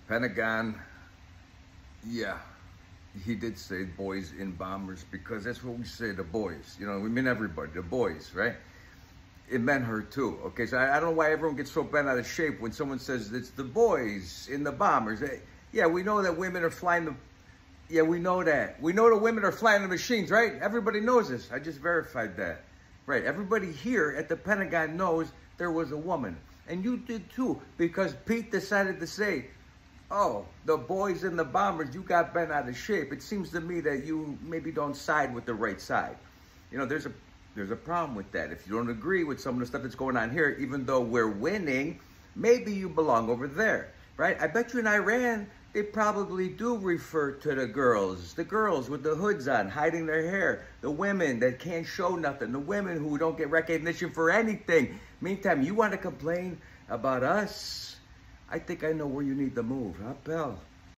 Pentagon, yeah, he did say boys in bombers because that's what we say, the boys. You know, we mean everybody, the boys, right? It meant her too, okay? So I don't know why everyone gets so bent out of shape when someone says it's the boys in the bombers. Yeah, we know that women are flying the... Yeah, we know that. We know the women are flying the machines, right? Everybody knows this. I just verified that. Right, everybody here at the Pentagon knows there was a woman. And you did too, because Pete decided to say, oh, the boys in the bombers, you got bent out of shape. It seems to me that you maybe don't side with the right side. You know, there's a problem with that. If you don't agree with some of the stuff that's going on here, even though we're winning, maybe you belong over there, right? I bet you in Iran, they probably do refer to the girls with the hoods on, hiding their hair, the women that can't show nothing, the women who don't get recognition for anything. Meantime, you want to complain about us? I think I know where you need to move, huh, pal?